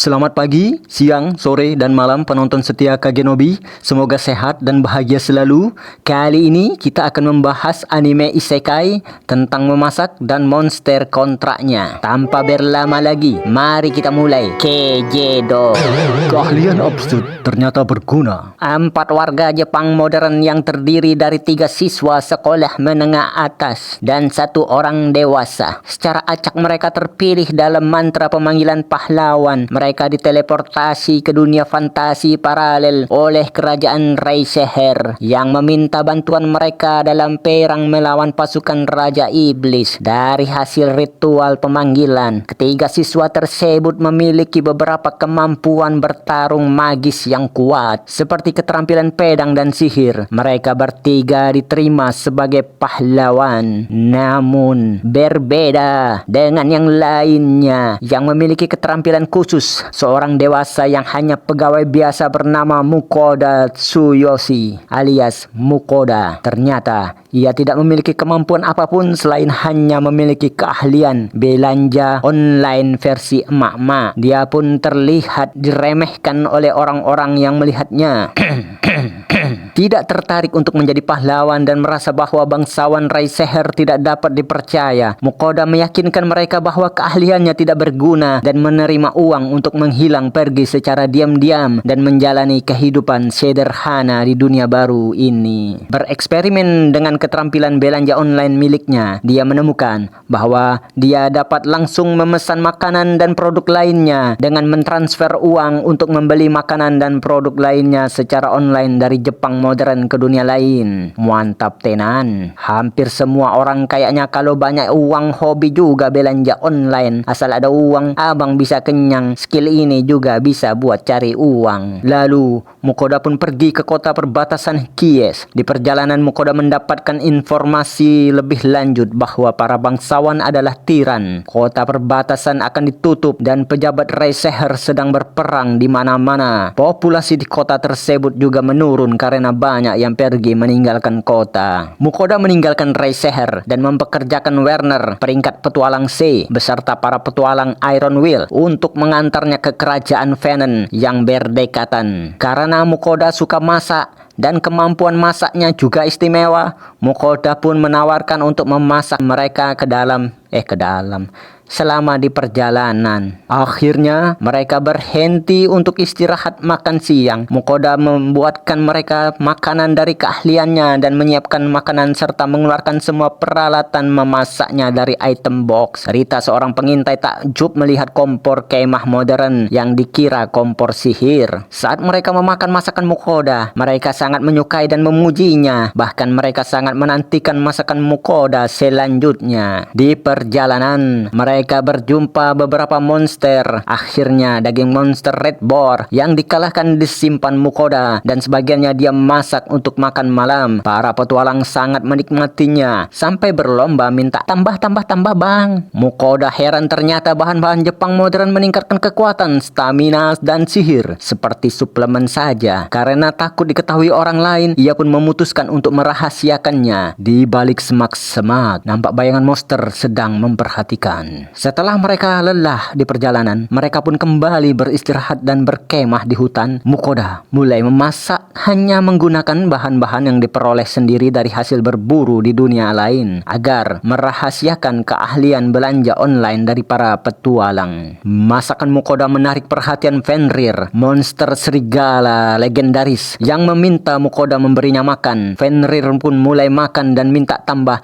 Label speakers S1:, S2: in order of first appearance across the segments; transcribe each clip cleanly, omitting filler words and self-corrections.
S1: Selamat pagi, siang, sore, dan malam penonton setia Kagenobi. Semoga sehat dan bahagia selalu. Kali ini kita akan membahas anime isekai tentang memasak dan monster kontraknya. Tanpa berlama lagi, mari kita mulai. Kejedo. Keahlian absurd ternyata berguna. 4 warga Jepang modern yang terdiri dari 3 siswa sekolah menengah atas dan 1 orang dewasa. Secara acak mereka terpilih dalam mantra pemanggilan pahlawan. Mereka diteleportasi ke dunia fantasi paralel oleh kerajaan Reiseher yang meminta bantuan mereka dalam perang melawan pasukan Raja Iblis. Dari hasil ritual pemanggilan, ketiga siswa tersebut memiliki beberapa kemampuan bertarung magis yang kuat, seperti keterampilan pedang dan sihir. Mereka bertiga diterima sebagai pahlawan, namun berbeda dengan yang lainnya yang memiliki keterampilan khusus. Seorang dewasa yang hanya pegawai biasa bernama Mukoda Tsuyoshi alias Mukoda. Ternyata ia tidak memiliki kemampuan apapun selain hanya memiliki keahlian belanja online versi emak-emak. Dia pun terlihat diremehkan oleh orang-orang yang melihatnya. Tidak tertarik untuk menjadi pahlawan dan merasa bahwa bangsawan Reiseher tidak dapat dipercaya. Mukoda meyakinkan mereka bahwa keahliannya tidak berguna dan menerima uang untuk menghilang pergi secara diam-diam dan menjalani kehidupan sederhana di dunia baru ini. Bereksperimen dengan keterampilan belanja online miliknya, dia menemukan bahwa dia dapat langsung memesan makanan dan produk lainnya dengan mentransfer uang untuk membeli makanan dan produk lainnya secara online dari Jepang modern ke dunia lain. Mantap tenan. Hampir semua orang kayaknya kalau banyak uang hobi juga belanja online. Asal ada uang, abang bisa kenyang. Skill ini juga bisa buat cari uang. Lalu, Mukoda pun pergi ke kota perbatasan Kies. Di perjalanan Mukoda mendapatkan informasi lebih lanjut bahwa para bangsawan adalah tiran. Kota perbatasan akan ditutup dan pejabat Reiseher sedang berperang di mana-mana. Populasi di kota tersebut juga menurun karena banyak yang pergi meninggalkan kota. Mukoda meninggalkan Reiseher dan mempekerjakan Werner, peringkat petualang C, beserta para petualang Iron Will untuk mengantarnya ke kerajaan Venen yang berdekatan. Karena Mukoda suka masak dan kemampuan masaknya juga istimewa, Mukoda pun menawarkan untuk memasak mereka ke dalam selama di perjalanan. Akhirnya mereka berhenti untuk istirahat makan siang. Mukoda membuatkan mereka makanan dari keahliannya dan menyiapkan makanan serta mengeluarkan semua peralatan memasaknya dari item box. Rita, seorang pengintai, takjub melihat kompor kemah modern yang dikira kompor sihir. Saat mereka memakan masakan Mukoda, mereka sangat menyukai dan memujinya. Bahkan mereka sangat menantikan masakan Mukoda selanjutnya. Di perjalanan, mereka berjumpa beberapa monster. Akhirnya daging monster Red Boar yang dikalahkan disimpan Mukoda dan sebagiannya dia masak untuk makan malam. Para petualang sangat menikmatinya sampai berlomba minta tambah bang. Mukoda heran ternyata bahan-bahan Jepang modern meningkatkan kekuatan, stamina dan sihir seperti suplemen saja. Karena takut diketahui orang lain, ia pun memutuskan untuk merahasiakannya. Di balik semak-semak nampak bayangan monster sedang memperhatikan. Setelah mereka lelah di perjalanan, mereka pun kembali beristirahat dan berkemah di hutan. Mukoda mulai memasak hanya menggunakan bahan-bahan yang diperoleh sendiri dari hasil berburu di dunia lain agar merahasiakan keahlian belanja online dari para petualang. Masakan Mukoda menarik perhatian Fenrir, monster serigala legendaris yang meminta Mukoda memberinya makan. Fenrir pun mulai makan dan minta tambah.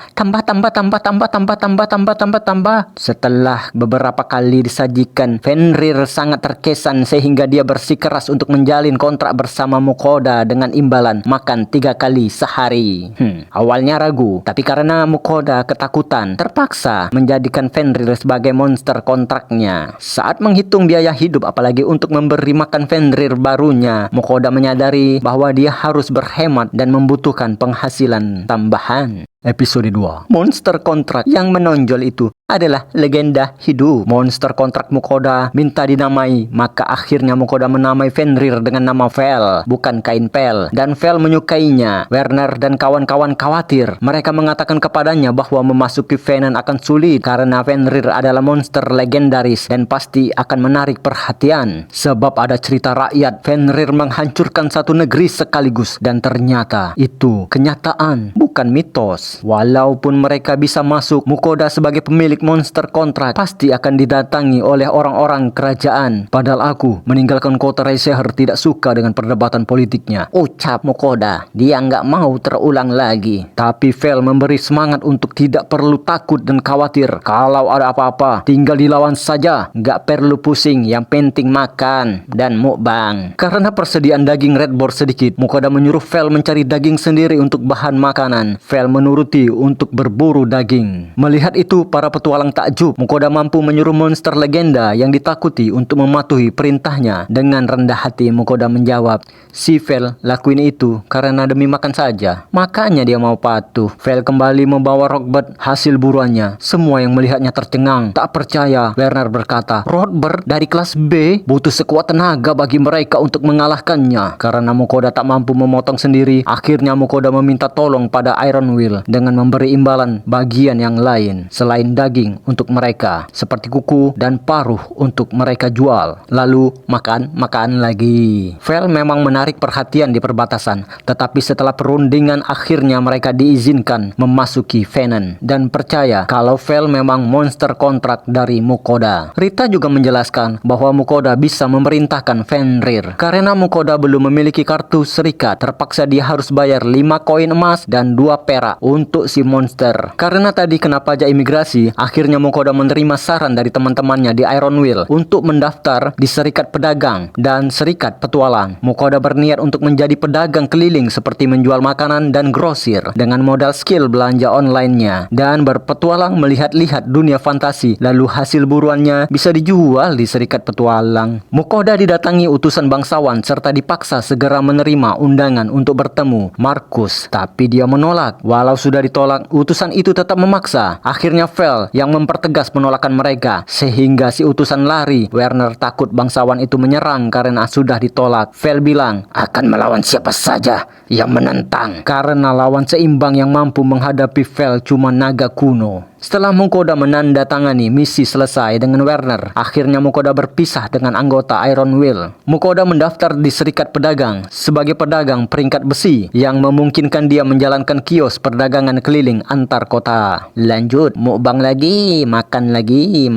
S1: Setelah beberapa kali disajikan, Fenrir sangat terkesan sehingga dia bersikeras untuk menjalin kontrak bersama Mukoda dengan imbalan makan 3 kali sehari. Awalnya ragu, tapi karena Mukoda ketakutan, terpaksa menjadikan Fenrir sebagai monster kontraknya. Saat menghitung biaya hidup apalagi untuk memberi makan Fenrir barunya, Mukoda menyadari bahwa dia harus berhemat dan membutuhkan penghasilan tambahan. Episode 2. Monster kontrak yang menonjol itu adalah legenda hidup. Monster kontrak Mukoda minta dinamai, maka akhirnya Mukoda menamai Fenrir dengan nama Vel, bukan kain pel. Dan Vel menyukainya. Werner dan kawan-kawan khawatir. Mereka mengatakan kepadanya bahwa memasuki Venen akan sulit karena Fenrir adalah monster legendaris dan pasti akan menarik perhatian. Sebab ada cerita rakyat Fenrir menghancurkan satu negeri sekaligus, dan ternyata itu kenyataan, bukan mitos. Walaupun mereka bisa masuk, Mukoda sebagai pemilik monster kontrak pasti akan didatangi oleh orang-orang kerajaan. Padahal aku meninggalkan kota Reiseher tidak suka dengan perdebatan politiknya, ucap Mukoda. Dia nggak mau terulang lagi. Tapi Vel memberi semangat untuk tidak perlu takut dan khawatir. Kalau ada apa-apa, tinggal dilawan saja. Nggak perlu pusing, yang penting makan dan mukbang. Karena persediaan daging Red Boar sedikit, Mukoda menyuruh Vel mencari daging sendiri untuk bahan makanan. Vel menuruti untuk berburu daging. Melihat itu, para petualang takjub. Mukoda mampu menyuruh monster legenda yang ditakuti untuk mematuhi perintahnya. Dengan rendah hati, Mukoda menjawab, si Vel lakuin itu karena demi makan saja. Makanya dia mau patuh. Vel kembali membawa Rogbert hasil buruannya. Semua yang melihatnya tercengang. Tak percaya. Werner berkata, Rogbert dari kelas B butuh sekuat tenaga bagi mereka untuk mengalahkannya. Karena Mukoda tak mampu memotong sendiri, akhirnya Mukoda meminta tolong pada Iron Will dengan memberi imbalan bagian yang lain selain daging untuk mereka, seperti kuku dan paruh untuk mereka jual. Lalu makan lagi. Vel memang menarik perhatian di perbatasan, tetapi setelah perundingan akhirnya mereka diizinkan memasuki Venen dan percaya kalau Vel memang monster kontrak dari Mukoda. Rita juga menjelaskan bahwa Mukoda bisa memerintahkan Fenrir. Karena Mukoda belum memiliki kartu serikat, terpaksa dia harus bayar 5 koin emas dan 2 perak untuk si monster. Karena tadi kena pajak imigrasi, akhirnya Mukoda menerima saran dari teman-temannya di Iron Will untuk mendaftar di serikat pedagang dan serikat petualang. Mukoda berniat untuk menjadi pedagang keliling seperti menjual makanan dan grosir dengan modal skill belanja online-nya dan berpetualang melihat-lihat dunia fantasi, lalu hasil buruannya bisa dijual di serikat petualang. Mukoda didatangi utusan bangsawan serta dipaksa segera menerima undangan untuk bertemu Markus, tapi dia menolak. Walau sudah ditolak, utusan itu tetap memaksa. Akhirnya Vel yang mempertegas penolakan mereka sehingga si utusan lari. Werner takut bangsawan itu menyerang karena sudah ditolak. Vel bilang akan melawan siapa saja yang menentang, karena lawan seimbang yang mampu menghadapi Vel cuma naga kuno. Setelah Mukoda menandatangani misi selesai dengan Werner, akhirnya Mukoda berpisah dengan anggota Iron Will. Mukoda mendaftar di serikat pedagang sebagai pedagang peringkat besi yang memungkinkan dia menjalankan kios perdagangan keliling antar kota. Lanjut, mukbang lagi, makan lagi.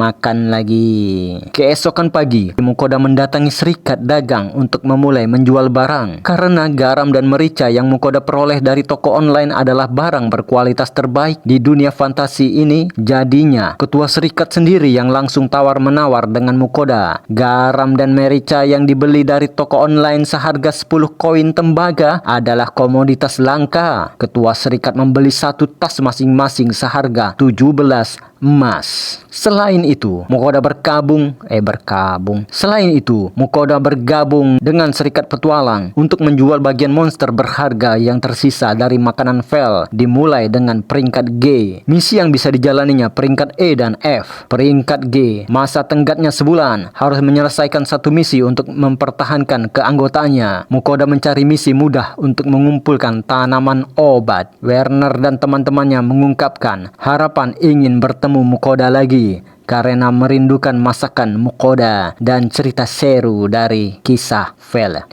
S1: Keesokan pagi, Mukoda mendatangi serikat dagang untuk memulai menjual barang. Karena garam dan merica yang Mukoda peroleh dari toko online adalah barang berkualitas terbaik di dunia fantasi ini, jadinya ketua serikat sendiri yang langsung tawar-menawar dengan Mukoda. Garam dan merica yang dibeli dari toko online seharga 10 koin tembaga adalah komoditas langka. Ketua serikat membeli satu tas masing-masing seharga 17 emas. Selain itu, Mukoda bergabung dengan serikat petualang untuk menjual bagian monster berharga yang tersisa dari makanan Vel, dimulai dengan peringkat G. Misi yang bisa dijalaninya peringkat E dan F. Peringkat G, masa tenggatnya sebulan, harus menyelesaikan satu misi untuk mempertahankan keanggotaannya. Mukoda mencari misi mudah untuk mengumpulkan tanaman obat. Werner dan teman-temannya mengungkapkan harapan ingin bertemu Mukoda lagi karena merindukan masakan Mukoda dan cerita seru dari kisah Vel.